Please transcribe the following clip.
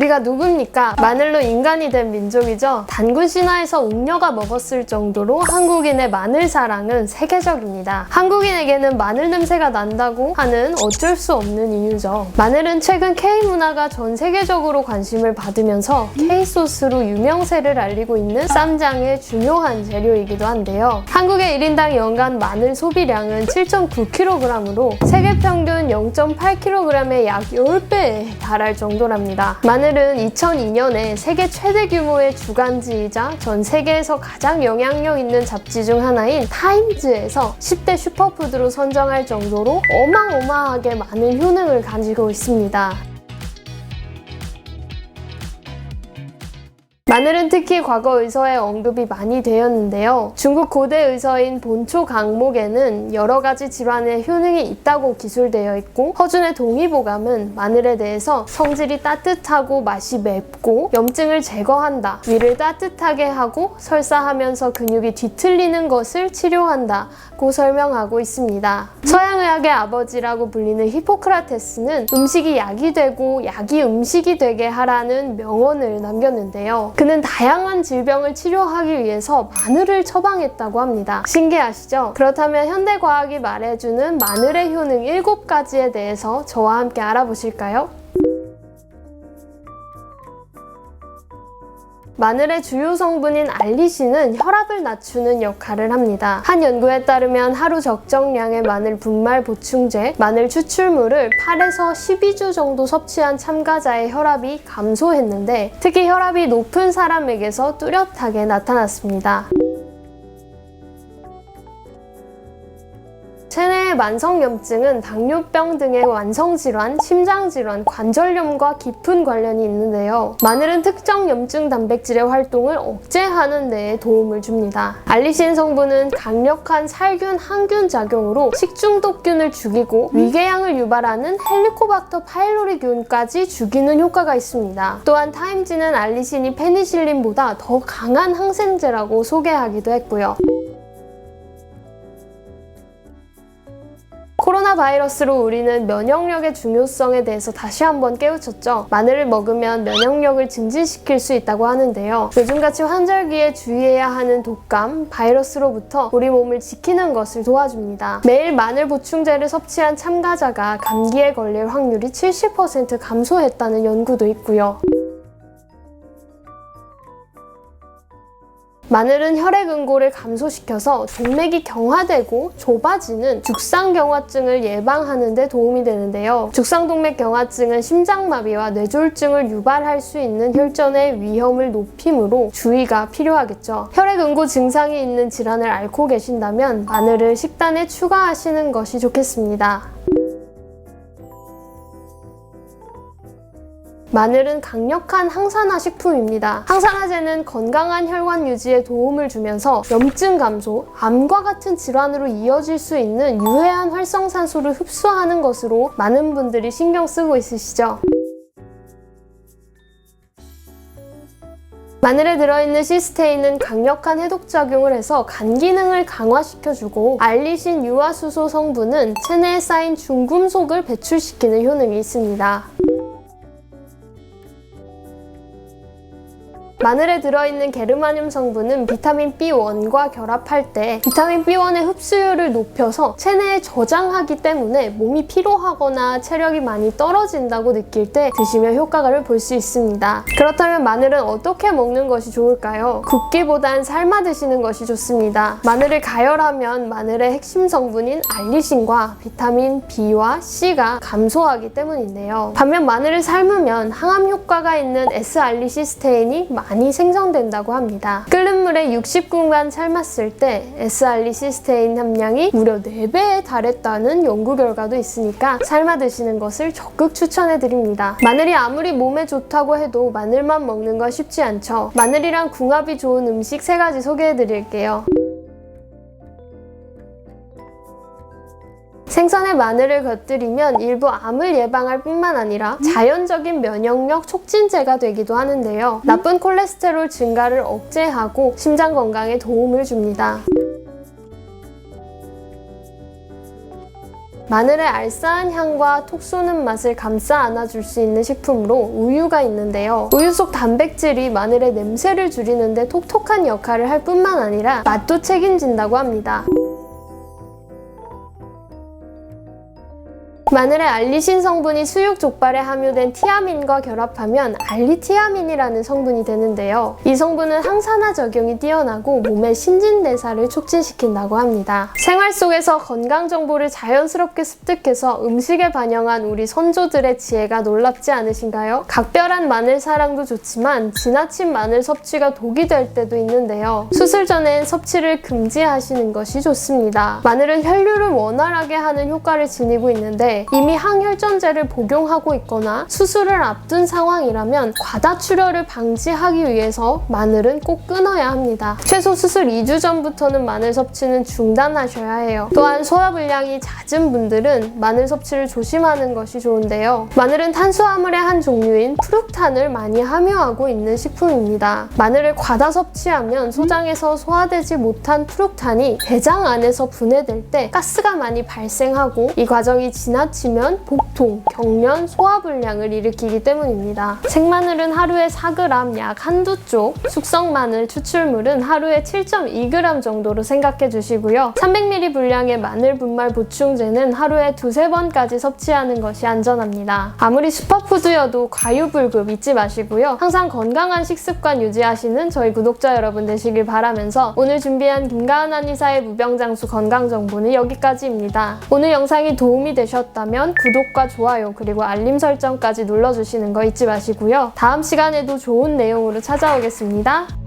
우리가 누굽니까? 마늘로 인간이 된 민족이죠. 단군 신화에서 웅녀가 먹었을 정도로 한국인의 마늘 사랑은 세계적입니다. 한국인에게는 마늘 냄새가 난다고 하는 어쩔 수 없는 이유죠. 마늘은 최근 K-문화가 전 세계적으로 관심을 받으면서 K-소스로 유명세를 알리고 있는 쌈장의 중요한 재료이기도 한데요. 한국의 1인당 연간 마늘 소비량은 7.9kg으로 세계 평균 0.8kg의 약 10배에 달할 정도랍니다. 마늘은 2002년에 세계 최대 규모의 주간지이자 전 세계에서 가장 영향력 있는 잡지 중 하나인 타임즈에서 10대 슈퍼푸드로 선정할 정도로 어마어마하게 많은 효능을 가지고 있습니다. 마늘은 특히 과거 의서에 언급이 많이 되었는데요. 중국 고대 의서인 본초 강목에는 여러 가지 질환에 효능이 있다고 기술되어 있고, 허준의 동의보감은 마늘에 대해서 성질이 따뜻하고 맛이 맵고 염증을 제거한다, 위를 따뜻하게 하고 설사하면서 근육이 뒤틀리는 것을 치료한다고 설명하고 있습니다. 서양의학의 아버지라고 불리는 히포크라테스는 음식이 약이 되고 약이 음식이 되게 하라는 명언을 남겼는데요. 그는 다양한 질병을 치료하기 위해서 마늘을 처방했다고 합니다. 신기하시죠? 그렇다면 현대과학이 말해주는 마늘의 효능 7가지에 대해서 저와 함께 알아보실까요? 마늘의 주요 성분인 알리신은 혈압을 낮추는 역할을 합니다. 한 연구에 따르면 하루 적정량의 마늘 분말 보충제, 마늘 추출물을 8에서 12주 정도 섭취한 참가자의 혈압이 감소했는데, 특히 혈압이 높은 사람에게서 뚜렷하게 나타났습니다. 체내의 만성염증은 당뇨병 등의 만성질환, 심장질환, 관절염과 깊은 관련이 있는데요. 마늘은 특정 염증 단백질의 활동을 억제하는 데에 도움을 줍니다. 알리신 성분은 강력한 살균, 항균 작용으로 식중독균을 죽이고 위궤양을 유발하는 헬리코박터 파일로리균까지 죽이는 효과가 있습니다. 또한 타임지는 알리신이 페니실린보다 더 강한 항생제라고 소개하기도 했고요. 코로나 바이러스로 우리는 면역력의 중요성에 대해서 다시 한번 깨우쳤죠. 마늘을 먹으면 면역력을 증진시킬 수 있다고 하는데요. 요즘같이 환절기에 주의해야 하는 독감, 바이러스로부터 우리 몸을 지키는 것을 도와줍니다. 매일 마늘 보충제를 섭취한 참가자가 감기에 걸릴 확률이 70% 감소했다는 연구도 있고요. 마늘은 혈액응고를 감소시켜서 동맥이 경화되고 좁아지는 죽상경화증을 예방하는 데 도움이 되는데요. 죽상동맥경화증은 심장마비와 뇌졸중을 유발할 수 있는 혈전의 위험을 높이므로 주의가 필요하겠죠. 혈액응고 증상이 있는 질환을 앓고 계신다면 마늘을 식단에 추가하시는 것이 좋겠습니다. 마늘은 강력한 항산화 식품입니다. 항산화제는 건강한 혈관 유지에 도움을 주면서 염증 감소, 암과 같은 질환으로 이어질 수 있는 유해한 활성산소를 흡수하는 것으로 많은 분들이 신경 쓰고 있으시죠? 마늘에 들어있는 시스테인은 강력한 해독작용을 해서 간 기능을 강화시켜주고, 알리신 유화수소 성분은 체내에 쌓인 중금속을 배출시키는 효능이 있습니다. 마늘에 들어있는 게르마늄 성분은 비타민 B1과 결합할 때 비타민 B1의 흡수율을 높여서 체내에 저장하기 때문에 몸이 피로하거나 체력이 많이 떨어진다고 느낄 때 드시면 효과를 볼 수 있습니다. 그렇다면 마늘은 어떻게 먹는 것이 좋을까요? 굽기보단 삶아 드시는 것이 좋습니다. 마늘을 가열하면 마늘의 핵심 성분인 알리신과 비타민 B와 C가 감소하기 때문인데요. 반면 마늘을 삶으면 항암 효과가 있는 S알리시스테인이 많이 생성된다고 합니다. 끓는 물에 60분간 삶았을 때 S알리시스테인 함량이 무려 4배에 달했다는 연구 결과도 있으니까 삶아 드시는 것을 적극 추천해드립니다. 마늘이 아무리 몸에 좋다고 해도 마늘만 먹는 건 쉽지 않죠. 마늘이랑 궁합이 좋은 음식 3가지 소개해드릴게요. 생선에 마늘을 곁들이면 일부 암을 예방할 뿐만 아니라 자연적인 면역력 촉진제가 되기도 하는데요. 나쁜 콜레스테롤 증가를 억제하고 심장 건강에 도움을 줍니다. 마늘의 알싸한 향과 톡 쏘는 맛을 감싸 안아줄 수 있는 식품으로 우유가 있는데요. 우유 속 단백질이 마늘의 냄새를 줄이는데 톡톡한 역할을 할 뿐만 아니라 맛도 책임진다고 합니다. 마늘의 알리신 성분이 수육 족발에 함유된 티아민과 결합하면 알리티아민이라는 성분이 되는데요. 이 성분은 항산화 작용이 뛰어나고 몸의 신진대사를 촉진시킨다고 합니다. 생활 속에서 건강 정보를 자연스럽게 습득해서 음식에 반영한 우리 선조들의 지혜가 놀랍지 않으신가요? 각별한 마늘 사랑도 좋지만 지나친 마늘 섭취가 독이 될 때도 있는데요. 수술 전엔 섭취를 금지하시는 것이 좋습니다. 마늘은 혈류를 원활하게 하는 효과를 지니고 있는데 이미 항혈전제를 복용하고 있거나 수술을 앞둔 상황이라면 과다출혈을 방지하기 위해서 마늘은 꼭 끊어야 합니다. 최소 수술 2주 전부터는 마늘 섭취는 중단하셔야 해요. 또한 소화불량이 잦은 분들은 마늘 섭취를 조심하는 것이 좋은데요. 마늘은 탄수화물의 한 종류인 프룩탄을 많이 함유하고 있는 식품입니다. 마늘을 과다 섭취하면 소장에서 소화되지 못한 프룩탄이 대장 안에서 분해될 때 가스가 많이 발생하고 이 과정이 지나치면 복통, 경련, 소화불량을 일으키기 때문입니다. 생마늘은 하루에 4g 약 한두 쪽, 숙성마늘 추출물은 하루에 7.2g 정도로 생각해 주시고요. 300ml 분량의 마늘 분말 보충제는 하루에 2~3번까지 섭취하는 것이 안전합니다. 아무리 슈퍼푸드여도 과유불급 잊지 마시고요. 항상 건강한 식습관 유지하시는 저희 구독자 여러분 되시길 바라면서 오늘 준비한 김가은 한의사의 무병장수 건강정보는 여기까지입니다. 오늘 영상이 도움이 되셨다면 구독과 좋아요 그리고 알림 설정까지 눌러주시는 거 잊지 마시고요. 다음 시간에도 좋은 내용으로 찾아오겠습니다.